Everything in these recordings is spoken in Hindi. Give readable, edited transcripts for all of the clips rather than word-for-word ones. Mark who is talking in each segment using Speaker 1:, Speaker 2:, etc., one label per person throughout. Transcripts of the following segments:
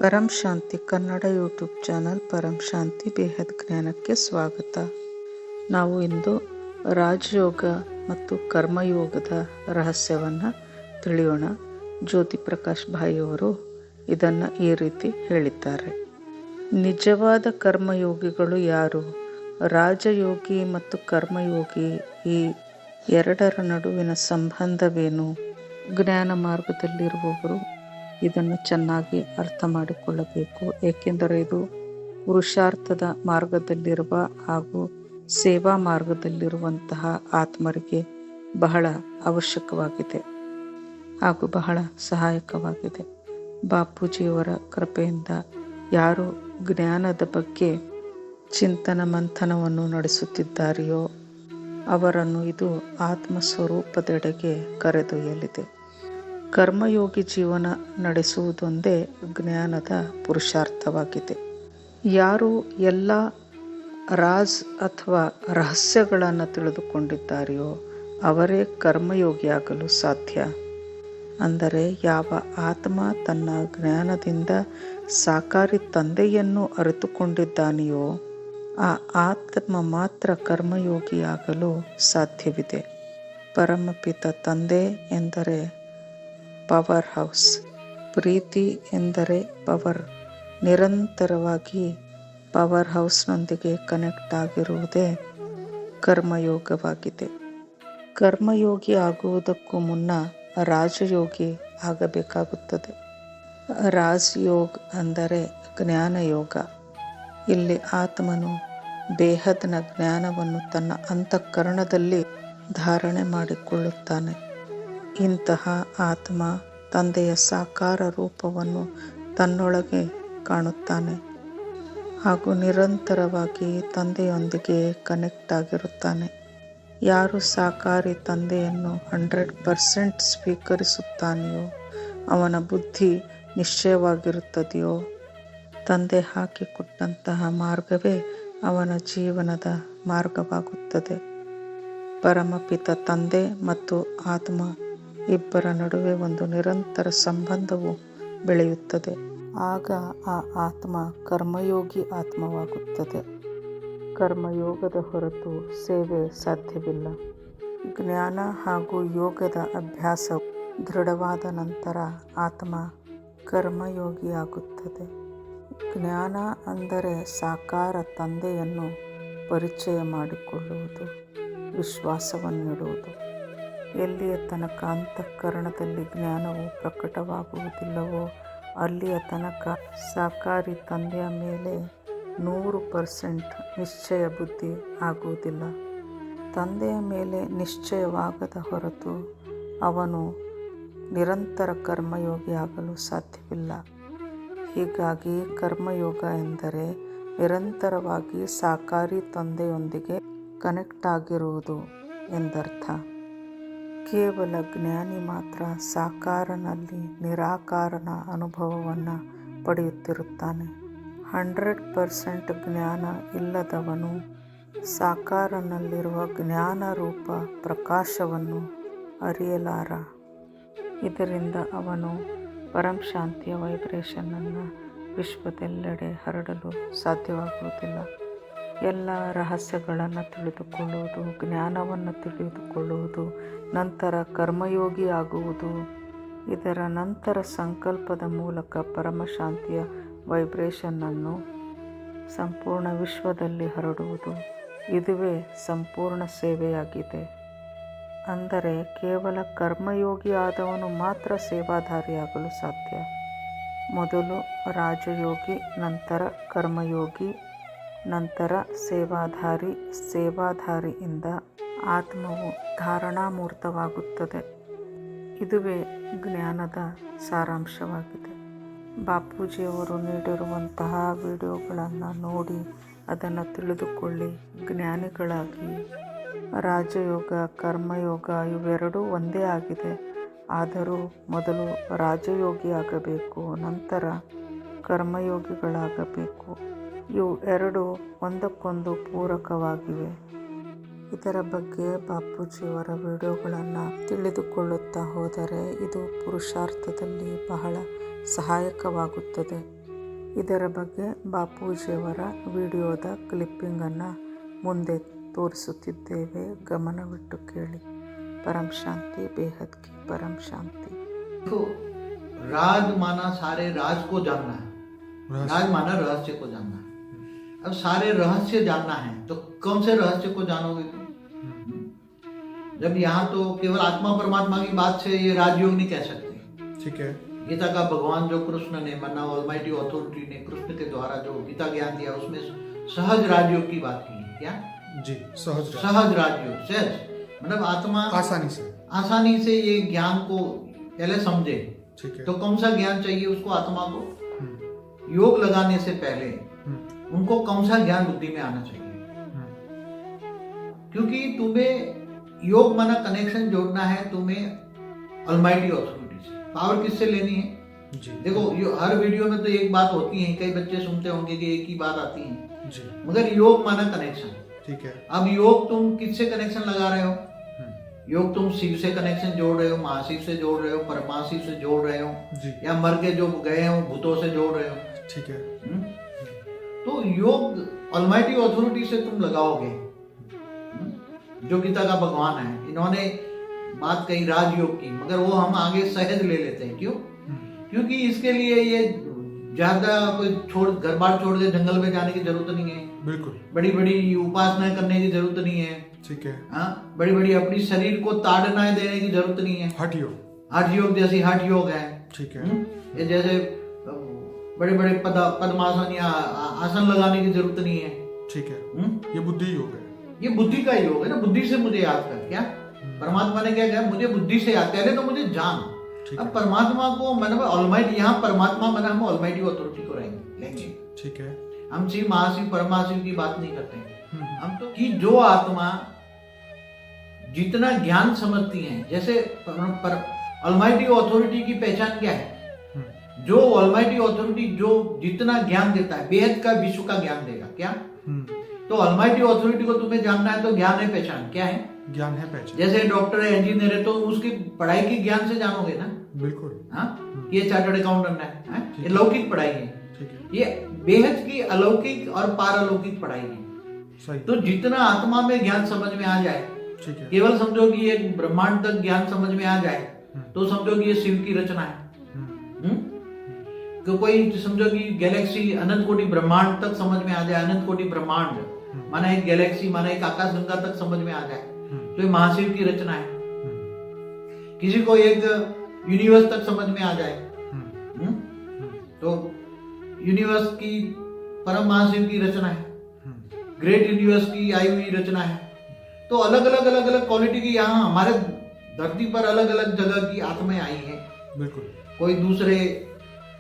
Speaker 1: ಪರಂ ಶಾಂತಿ ಕನ್ನಡ ಯೂಟ್ಯೂಬ್ ಚಾನಲ್ ಪರಂ ಶಾಂತಿ ಬೇಹದ್ ಜ್ಞಾನಕ್ಕೆ ಸ್ವಾಗತ. ನಾವು ಇಂದು ರಾಜಯೋಗ ಮತ್ತು ಕರ್ಮಯೋಗದ ರಹಸ್ಯವನ್ನು ತಿಳಿಯೋಣ. ಜ್ಯೋತಿ ಪ್ರಕಾಶ್ ಭಾಯಿಯವರು ಇದನ್ನು ಈ ರೀತಿ ಹೇಳಿದ್ದಾರೆ. ನಿಜವಾದ ಕರ್ಮಯೋಗಿಗಳು ಯಾರು? ರಾಜಯೋಗಿ ಮತ್ತು ಕರ್ಮಯೋಗಿ ಈ ಎರಡರ ನಡುವಿನ ಸಂಬಂಧವೇನು? ಜ್ಞಾನ ಮಾರ್ಗದಲ್ಲಿರುವವರು ಇದನ್ನು ಚೆನ್ನಾಗಿ ಅರ್ಥ ಮಾಡಿಕೊಳ್ಳಬೇಕು, ಏಕೆಂದರೆ ಇದು ಪುರುಷಾರ್ಥದ ಮಾರ್ಗದಲ್ಲಿರುವ ಹಾಗೂ ಸೇವಾ ಮಾರ್ಗದಲ್ಲಿರುವಂತಹ ಆತ್ಮರಿಗೆ ಬಹಳ ಅವಶ್ಯಕವಾಗಿದೆ ಹಾಗೂ ಬಹಳ ಸಹಾಯಕವಾಗಿದೆ. ಬಾಪೂಜಿಯವರ ಕೃಪೆಯಿಂದ ಯಾರು ಜ್ಞಾನದ ಬಗ್ಗೆ ಚಿಂತನ ಮಂಥನವನ್ನು ನಡೆಸುತ್ತಿದ್ದಾರೆಯೋ ಅವರನ್ನು ಇದು ಆತ್ಮ ಸ್ವರೂಪದೆಡೆಗೆ ಕರೆದೊಯ್ಯಲಿದೆ. ಕರ್ಮಯೋಗಿ ಜೀವನ ನಡೆಸುವುದೊಂದೇ ಜ್ಞಾನದ ಪುರುಷಾರ್ಥವಾಗಿದೆ. ಯಾರು ಎಲ್ಲ ರಾಜ್ ಅಥವಾ ರಹಸ್ಯಗಳನ್ನು ತಿಳಿದುಕೊಂಡಿದ್ದಾರೆಯೋ ಅವರೇ ಕರ್ಮಯೋಗಿಯಾಗಲು ಸಾಧ್ಯ. ಅಂದರೆ ಯಾವ ಆತ್ಮ ತನ್ನ ಜ್ಞಾನದಿಂದ ಸಾಕಾರಿ ತಂದೆಯನ್ನು ಅರಿತುಕೊಂಡಿದ್ದಾನೆಯೋ ಆ ಆತ್ಮ ಮಾತ್ರ ಕರ್ಮಯೋಗಿಯಾಗಲು ಸಾಧ್ಯವಿದೆ. ಪರಮಪಿತ ತಂದೆ ಎಂದರೆ ಪವರ್ ಹೌಸ್, ಪ್ರೀತಿ ಎಂದರೆ ಪವರ್. ನಿರಂತರವಾಗಿ ಪವರ್ ಹೌಸ್ನೊಂದಿಗೆ ಕನೆಕ್ಟ್ ಆಗಿರುವುದೇ ಕರ್ಮಯೋಗವಾಗಿದೆ. ಕರ್ಮಯೋಗಿ ಆಗುವುದಕ್ಕೂ ಮುನ್ನ ರಾಜಯೋಗಿ ಆಗಬೇಕಾಗುತ್ತದೆ. ರಾಜಯೋಗ ಅಂದರೆ ಜ್ಞಾನಯೋಗ. ಇಲ್ಲಿ ಆತ್ಮನು ಬೇಹದ್ನ ಜ್ಞಾನವನ್ನು ತನ್ನ ಅಂತಃಕರಣದಲ್ಲಿ ಧಾರಣೆ ಮಾಡಿಕೊಳ್ಳುತ್ತಾನೆ. ಇಂತಹ ಆತ್ಮ ತಂದೆಯ ಸಾಕಾರ ರೂಪವನ್ನು ತನ್ನೊಳಗೆ ಕಾಣುತ್ತಾನೆ ಹಾಗೂ ನಿರಂತರವಾಗಿ ತಂದೆಯೊಂದಿಗೆ ಕನೆಕ್ಟ್ ಆಗಿರುತ್ತಾನೆ. ಯಾರು ಸಾಕಾರಿ ತಂದೆಯನ್ನು 100% ಸ್ವೀಕರಿಸುತ್ತಾನೆಯೋ ಅವನ ಬುದ್ಧಿ ನಿಶ್ಚಯವಾಗಿರುತ್ತದೆಯೋ ತಂದೆ ಹಾಕಿಕೊಟ್ಟಂತಹ ಮಾರ್ಗವೇ ಅವನ ಜೀವನದ ಮಾರ್ಗವಾಗುತ್ತದೆ. ಪರಮಪಿತ ತಂದೆ ಮತ್ತು ಆತ್ಮ ಇಬ್ಬರ ನಡುವೆ ಒಂದು ನಿರಂತರ ಸಂಬಂಧವು ಬೆಳೆಯುತ್ತದೆ. ಆಗ ಆ ಆತ್ಮ ಕರ್ಮಯೋಗಿ ಆತ್ಮವಾಗುತ್ತದೆ. ಕರ್ಮಯೋಗದ ಹೊರತು ಸೇವೆ ಸಾಧ್ಯವಿಲ್ಲ. ಜ್ಞಾನ ಹಾಗೂ ಯೋಗದ ಅಭ್ಯಾಸ ದೃಢವಾದ ನಂತರ ಆತ್ಮ ಕರ್ಮಯೋಗಿಯಾಗುತ್ತದೆ. ಜ್ಞಾನ ಅಂದರೆ ಸಾಕಾರ ತಂದೆಯನ್ನು ಪರಿಚಯ ಮಾಡಿಕೊಳ್ಳುವುದು, ವಿಶ್ವಾಸವನ್ನಿಡುವುದು. ಎಲ್ಲಿಯ ತನಕ ಅಂತಃಕರಣದಲ್ಲಿ ಜ್ಞಾನವು ಪ್ರಕಟವಾಗುವುದಿಲ್ಲವೋ ಅಲ್ಲಿಯ ತನಕ ಸಾಕಾರಿ ತಂದೆಯ ಮೇಲೆ 100% ನಿಶ್ಚಯ ಬುದ್ಧಿ ಆಗುವುದಿಲ್ಲ. ತಂದೆಯ ಮೇಲೆ ನಿಶ್ಚಯವಾಗದ ಹೊರತು ಅವನು ನಿರಂತರ ಕರ್ಮಯೋಗಿ ಆಗಲು ಸಾಧ್ಯವಿಲ್ಲ. ಹೀಗಾಗಿ ಕರ್ಮಯೋಗ ಎಂದರೆ ನಿರಂತರವಾಗಿ ಸಾಕಾರಿ ತಂದೆಯೊಂದಿಗೆ ಕನೆಕ್ಟ್ ಆಗಿರುವುದು ಎಂದರ್ಥ. ಕೇವಲ ಜ್ಞಾನಿ ಮಾತ್ರ ಸಾಕಾರನಲ್ಲಿ ನಿರಾಕಾರನ ಅನುಭವವನ್ನು ಪಡೆಯುತ್ತಿರುತ್ತಾನೆ. 100% ಜ್ಞಾನ ಇಲ್ಲದವನು ಸಾಕಾರನಲ್ಲಿರುವ ಜ್ಞಾನರೂಪ ಪ್ರಕಾಶವನ್ನು ಅರಿಯಲಾರ. ಇದರಿಂದ ಅವನು ಪರಂ ಶಾಂತಿಯ ವೈಬ್ರೇಷನನ್ನು ವಿಶ್ವದೆಲ್ಲೆಡೆ ಹರಡಲು ಸಾಧ್ಯವಾಗುವುದಿಲ್ಲ. ಎಲ್ಲ ರಹಸ್ಯಗಳನ್ನು ತಿಳಿದುಕೊಳ್ಳುವುದು, ಜ್ಞಾನವನ್ನು ತಿಳಿದುಕೊಳ್ಳುವುದು, ನಂತರ ಕರ್ಮಯೋಗಿ ಆಗುವುದು, ಇದರ ನಂತರ ಸಂಕಲ್ಪದ ಮೂಲಕ ಪರಮಶಾಂತಿಯ ವೈಬ್ರೇಷನನ್ನು ಸಂಪೂರ್ಣ ವಿಶ್ವದಲ್ಲಿ ಹರಡುವುದು, ಇದುವೇ ಸಂಪೂರ್ಣ ಸೇವೆಯಾಗಿದೆ. ಅಂದರೆ ಕೇವಲ ಕರ್ಮಯೋಗಿ ಆದವನು ಮಾತ್ರ ಸೇವಾಧಾರಿಯಾಗಲು ಸಾಧ್ಯ. ಮೊದಲು ರಾಜಯೋಗಿ, ನಂತರ ಕರ್ಮಯೋಗಿ, ನಂತರ ಸೇವಾಧಾರಿ. ಸೇವಾಧಾರಿಯಿಂದ ಆತ್ಮವು ಧಾರಣಾಮೂರ್ತವಾಗುತ್ತದೆ. ಇದುವೇ ಜ್ಞಾನದ ಸಾರಾಂಶವಾಗಿದೆ. ಬಾಪೂಜಿಯವರು ನೀಡಿರುವಂತಹ ವಿಡಿಯೋಗಳನ್ನು ನೋಡಿ ಅದನ್ನು ತಿಳಿದುಕೊಳ್ಳಿ. ಜ್ಞಾನಿಗಳಾಗಿ. ರಾಜಯೋಗ, ಕರ್ಮಯೋಗ ಇವೆರಡೂ ಒಂದೇ ಆಗಿದೆ. ಆದರೂ ಮೊದಲು ರಾಜಯೋಗಿ ಆಗಬೇಕು, ನಂತರ ಕರ್ಮಯೋಗಿಗಳಾಗಬೇಕು. ಇವು ಎರಡು ಒಂದಕ್ಕೊಂದು ಪೂರಕವಾಗಿವೆ. ಇದರ ಬಗ್ಗೆ ಬಾಪೂಜಿಯವರ ವಿಡಿಯೋಗಳನ್ನು ತಿಳಿದುಕೊಳ್ಳುತ್ತಾ ಹೋದರೆ ಇದು ಪುರುಷಾರ್ಥದಲ್ಲಿ ಬಹಳ ಸಹಾಯಕವಾಗುತ್ತದೆ. ಇದರ ಬಗ್ಗೆ ಬಾಪೂಜಿಯವರ ವಿಡಿಯೋದ ಕ್ಲಿಪ್ಪಿಂಗನ್ನು ಮುಂದೆ ತೋರಿಸುತ್ತಿದ್ದೇವೆ. ಗಮನವಿಟ್ಟು ಕೇಳಿ. परम शांति, बेहद की परम शांति।
Speaker 2: देखो, राज माना सारे राज को जानना है, राज माना रहस्य को जानना है। अब सारे रहस्य जानना है तो कौन से रहस्य को जानोगे तुम? जब यहाँ तो केवल आत्मा परमात्मा की बात से ये राजयोग नहीं कह सकते।
Speaker 3: ठीक है।
Speaker 2: गीता का भगवान जो कृष्ण ने मना ऑलमाइटी अथॉरिटी ने कृष्ण के द्वारा जो गीता ज्ञान दिया उसमें सहज राजयोग की बात की है। क्या
Speaker 3: जी? सहज
Speaker 2: राजयोग। सहज मतलब आत्मा आसानी से ये ज्ञान को पहले समझे।
Speaker 3: ठीक है।
Speaker 2: तो कौन सा ज्ञान चाहिए उसको? आत्मा को योग लगाने से पहले उनको कौन सा ज्ञान बुद्धि में आना चाहिए? क्योंकि तुम्हें योग माना कनेक्शन जोड़ना है तुम्हें ऑलमाइटी अथॉरिटी से। पावर किससे लेनी है?
Speaker 3: जी।
Speaker 2: देखो हर वीडियो में तो एक बात होती है, कई बच्चे सुनते होंगे कि एक ही बात आती है
Speaker 3: जी।
Speaker 2: मगर योग माना कनेक्शन।
Speaker 3: ठीक है।
Speaker 2: अब योग तुम किससे कनेक्शन लगा रहे हो? योग तुम शिव से कनेक्शन जोड़ रहे हो, महाशिव से जोड़ रहे हो, परमाशिव से जोड़ रहे हो
Speaker 3: जी।
Speaker 2: या मर के जो गए हो भूतों से जोड़ रहे हो।
Speaker 3: ठीक है।
Speaker 2: तो योग ऑलमाइटी अथॉरिटी से तुम लगाओगे। जो गीता का भगवान है इन्होंने बात कही राजयोग की, मगर वो हम आगे सहज ले लेते हैं। क्यों? क्योंकि इसके लिए ये ज्यादा कोई घर बार छोड़ के जंगल में जाने की जरूरत नहीं है।
Speaker 3: बिल्कुल।
Speaker 2: बड़ी बड़ी उपासनाएं करने की जरूरत नहीं है।
Speaker 3: ठीक है।
Speaker 2: हाँ, बड़ी बड़ी अपनी शरीर को ताड़नाएं देने की जरूरत नहीं है।
Speaker 3: हठ योग
Speaker 2: जैसी हठ योग है।
Speaker 3: ठीक है।
Speaker 2: ये जैसे बड़े बड़े पद्मासन या आसन लगाने की जरूरत नहीं है।
Speaker 3: ठीक है। ये बुद्धि योग है।
Speaker 2: ये बुद्धि का योग है ना। बुद्धि से मुझे याद कर। क्या परमात्मा ने क्या कहा? मुझे बुद्धि से याद। पहले तो मुझे जान। अब परमात्मा को मैंने ऑलमाइटी, यहाँ परमात्मा मैंने हम ऑलमाइटी अथॉरिटी को लेंगे।
Speaker 3: ठीक है।
Speaker 2: हम शिव महाशिव परमाशिव की बात नहीं करते। हम तो कि जो आत्मा जितना ज्ञान समझती है, जैसे ऑलमाइटी अथॉरिटी की पहचान क्या है? जो ऑलमाइटी अथॉरिटी जो जितना ज्ञान देता है बेहद का विश्व का ज्ञान देगा। क्या? तो ऑलमाइटी अथॉरिटी को तुम्हें जानना है तो ज्ञान है पहचान। क्या है?
Speaker 3: ज्ञान है पहचान।
Speaker 2: जैसे डॉक्टर है, इंजीनियर है, तो उसकी पढ़ाई की ज्ञान से जानोगे ना।
Speaker 3: बिल्कुल।
Speaker 2: हाँ, ये चार्टर्ड अकाउंटेंट है, ये लौकिक पढ़ाई है।
Speaker 3: ठीक है।
Speaker 2: ये बेहद की अलौकिक और पारलौकिक पढ़ाई है।
Speaker 3: सही।
Speaker 2: तो जितना आत्मा में ज्ञान समझ में आ जाए,
Speaker 3: ठीक है।
Speaker 2: केवल समझो कि ये ब्रह्मांड तक ज्ञान समझ में आ जाए तो समझो कि ये शिव की रचना है। तो कोई समझो कि गैलेक्सी अनंत कोटि ब्रह्मांड तक समझ में आ जाए, अनंत कोटि ब्रह्मांड माना एक गैलेक्सी माना एक आकाश गंगा तक समझ में आ जाए तो ये महाशिव की रचना है। किसी को एक यूनिवर्स तक समझ में आ जाए तो यूनिवर्स की परम महाशिव की रचना है। ग्रेट यूनिवर्स की आई हुई रचना है। तो अलग अलग क्वालिटी की यहाँ हमारे धरती पर अलग अलग जगह की आत्माएं आई हैं।
Speaker 3: बिल्कुल।
Speaker 2: कोई दूसरे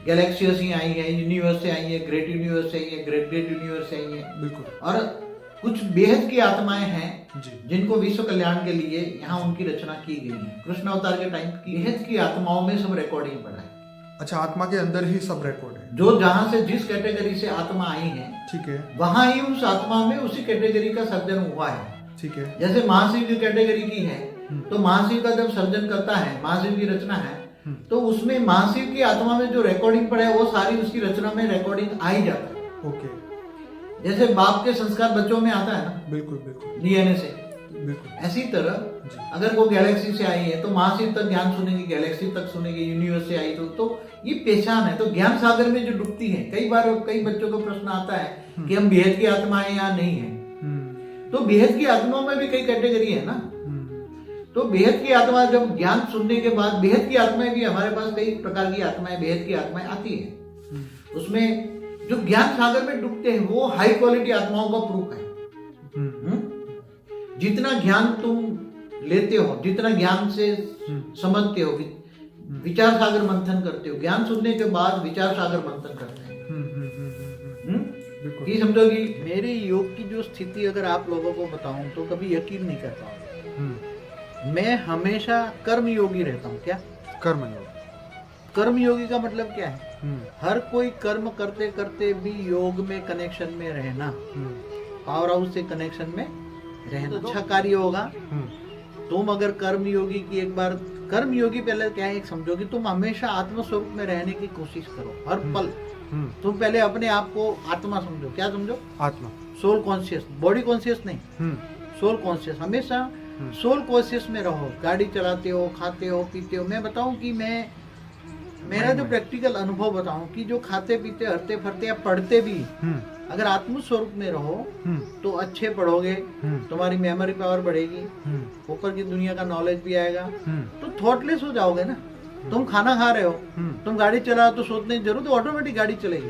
Speaker 2: गैलेक्सीज ही आई है, यूनिवर्स से आई है, ग्रेट यूनिवर्स से आई है, ग्रेट यूनिवर्स से आई है।
Speaker 3: बिल्कुल।
Speaker 2: और कुछ बेहद की आत्माएं हैं
Speaker 3: जी।
Speaker 2: जिनको विश्व कल्याण के लिए यहाँ उनकी रचना की गई है। कृष्ण अवतार के टाइम की बेहद की आत्माओं में सब रिकॉर्डिंग पड़ा है।
Speaker 3: अच्छा, आत्मा के अंदर ही सब रिकॉर्ड है।
Speaker 2: जो जहाँ से जिस कैटेगरी से आत्मा आई है, ठीक है, वहां ही उस आत्मा में उसी कैटेगरी का सर्जन हुआ है।
Speaker 3: ठीक है।
Speaker 2: जैसे महाशिव की कैटेगरी की है तो महाशिव का जब सर्जन करता है, महाशिव की रचना है, तो उसमें महाशिव की आत्मा में जो रिकॉर्डिंग पड़ा है वो सारी उसकी रचना में रिकॉर्डिंग आ ही जाता है।
Speaker 3: ओके।
Speaker 2: जैसे बाप के संस्कार बच्चों में आता है ना।
Speaker 3: बिल्कुल बिल्कुल।
Speaker 2: डीएनए से।
Speaker 3: बिल्कुल।
Speaker 2: ऐसी तरह अगर वो गैलेक्सी से आई है तो महाशिव तक ज्ञान सुनेगी, गैलेक्सी तक सुनेगी, यूनिवर्स से आई तो ये पहचान है। तो ज्ञान सागर में जो डूबती है, कई बार कई बच्चों को प्रश्न आता है कि हम बेहद की आत्मा है या नहीं है। तो बेहद की आत्माओं में भी कई कैटेगरी है ना। तो बेहद की आत्मा जब ज्ञान सुनने के बाद बेहद की आत्माएं भी हमारे पास कई प्रकार की आत्माएं बेहद की आत्माएं आती है। उसमें जो ज्ञान सागर में डूबते हैं वो हाई क्वालिटी आत्माओं का प्रूफ है। जितना ज्ञान तुम लेते हो, जितना ज्ञान से समझते हो, विचार सागर मंथन करते हो, ज्ञान सुनने के बाद विचार सागर मंथन करते हैं। ये समझो कि मेरे योग की जो स्थिति अगर आप लोगों को बताऊं तो कभी यकीन नहीं कर पाओगे। मैं हमेशा कर्म योगी रहता हूँ। क्या? कर्म योगी का मतलब क्या है? हर कोई कर्म करते करते भी योग में कनेक्शन में रहना, पावर हाउस से कनेक्शन में रहना अच्छा कार्य होगा। तुम अगर कर्म योगी की एक बार कर्म योगी पहले क्या है, एक समझो कि तुम हमेशा आत्म स्वरूप में रहने की कोशिश करो हर पल। तुम पहले अपने आप को आत्मा समझो। क्या समझो?
Speaker 3: आत्मा।
Speaker 2: सोल कॉन्शियस, बॉडी कॉन्शियस नहीं, सोल कॉन्शियस। हमेशा सोल कॉन्शियस में रहो। गाड़ी चलाते हो, खाते हो, पीते हो। मैं बताऊं कि मेरा जो प्रैक्टिकल अनुभव बताऊं कि जो खाते पीते, हरते फरते या पढ़ते भी, अगर आत्म स्वरूप में रहो तो अच्छे पढ़ोगे, तुम्हारी मेमोरी पावर बढ़ेगी, ऊपर की दुनिया का नॉलेज भी आएगा, तो थॉटलेस हो जाओगे ना। तुम खाना खा रहे हो, तुम गाड़ी चला रहे हो तो सोचने की जरूरत, ऑटोमेटिक गाड़ी चलेगी।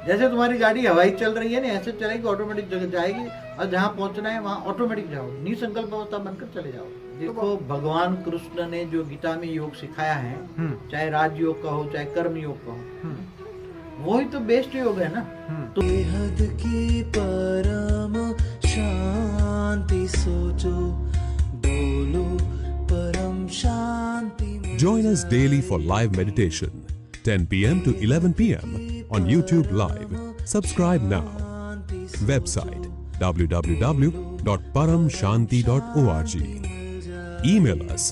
Speaker 2: जैसे तुम्हारी गाड़ी हवाई चल रही है ना, ऐसे चलेगी, ऑटोमेटिक जगह जाएगी, और जहाँ पहुंचना है वहाँ ऑटोमेटिक जाओगे, निसंकल्प अवस्था बनकर चले जाओगे। देखो, भगवान कृष्ण ने जो गीता में योग सिखाया है, चाहे राजयोग का हो, चाहे कर्म योग का हो, वही तो बेस्ट योग है ना। तो
Speaker 4: बेहद की परम शांति सोचो, बोलो परम शांति।
Speaker 5: Join us daily for live meditation, 10 p.m. to 11 p.m. on YouTube Live. Subscribe now. Website www.paramshanti.org. Email us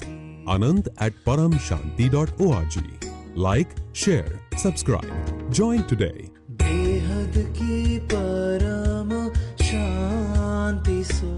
Speaker 5: anand@paramshanti.org. Like, share, subscribe. Join today.
Speaker 4: बेहद की परम शांति सो